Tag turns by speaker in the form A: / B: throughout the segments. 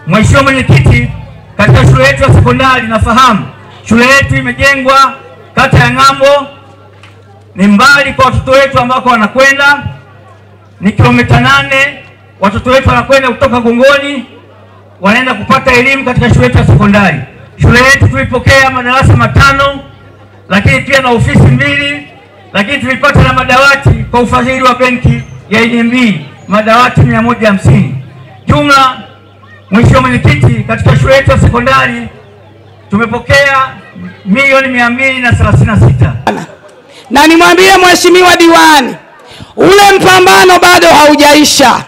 A: Mheshimiwa Mwenyekiti, katika shule yetu ya sekondari nafahamu shule yetu imejengwa kata ya Ng'ambo, ni mbali kwa watoto wetu ambako wanakwenda, ni kilomita 8. Watoto wetu wanakwenda kutoka Gongoni wanaenda kupata elimu katika shule yetu ya sekondari. Shule yetu tulipokea madarasa 5, lakini pia na ofisi 2, lakini tulipata na madawati kwa ufadhili wa benki ya NMB, madawati 150. Jumla, Mheshimiwa Mwenyekiti, katika shule yetu ya sekondari tumepokea milioni 236.
B: Na nimwambie Mheshimiwa Diwani, ule mpambano bado haujaisha.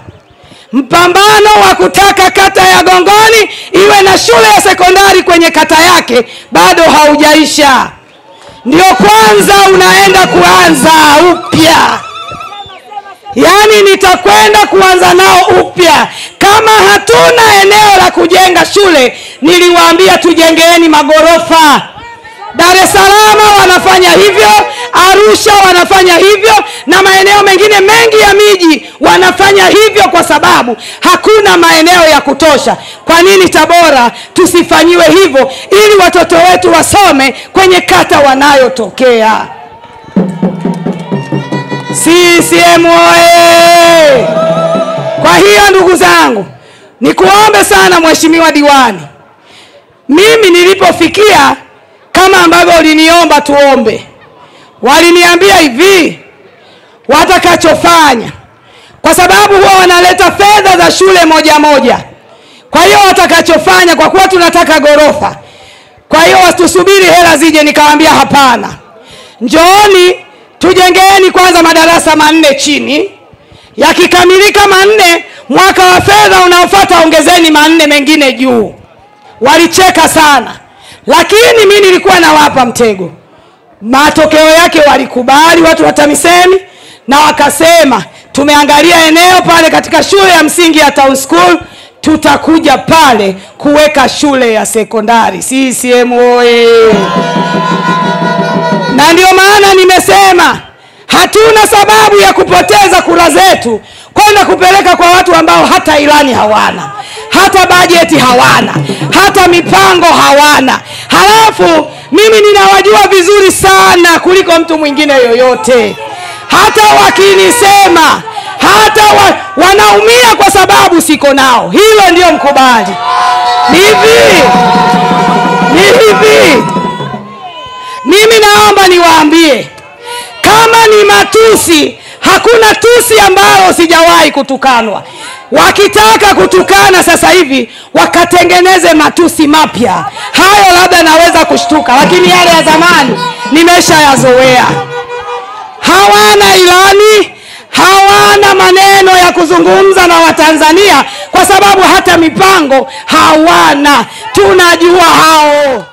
B: Mpambano wa kutaka kata ya Gongoni iwe na shule ya sekondari kwenye kata yake bado haujaisha. Ndio kwanza unaenda kuanza upya. Yaani nitakwenda kuanza nao upya. Kama hatuna eneo la kujenga shule, niliwaambia tujengeeni magorofa. Dar es Salaam wanafanya hivyo, Arusha wanafanya hivyo, na maeneo mengine mengi ya miji wanafanya hivyo kwa sababu hakuna maeneo ya kutosha. Kwa nini Tabora tusifanyiwe hivyo ili watoto wetu wasome kwenye kata wanayotokea? CCM oye! Kwa hiyo ndugu zangu, nikuombe sana Mheshimiwa Diwani, mimi nilipofikia kama ambavyo uliniomba tuombe, waliniambia hivi watakachofanya, kwa sababu huwa wanaleta fedha za shule moja moja. Kwa hiyo watakachofanya, kwa kuwa tunataka gorofa, kwa hiyo wastusubiri hela zije. Nikamwambia hapana, njooni tujengeeni kwanza madarasa 4 chini, yakikamilika 4 mwaka wa fedha unaofuata ongezeni 4 mengine juu. Walicheka sana, lakini mimi nilikuwa nawapa mtego. Matokeo yake walikubali watu wa TAMISEMI na wakasema tumeangalia eneo pale katika shule ya msingi ya Town School, tutakuja pale kuweka shule ya sekondari. CCM oye! Na ndio maana nimesema hatuna sababu ya kupoteza kura zetu kwenda kupeleka kwa watu ambao hata ilani hawana, hata bajeti hawana, hata mipango hawana. Halafu mimi ninawajua vizuri sana kuliko mtu mwingine yoyote. Hata wakinisema, hata wanaumia kwa sababu siko nao. Hilo ndio mkubali. Ni hivi. Mimi naomba niwaambie, kama ni matusi, hakuna tusi ambalo sijawahi kutukanwa. Wakitaka kutukana sasa hivi wakatengeneze matusi mapya, hayo labda naweza kushtuka, lakini yale ya zamani nimeshayazoea. Hawana ilani, hawana maneno ya kuzungumza na Watanzania kwa sababu hata mipango hawana. Tunajua hao.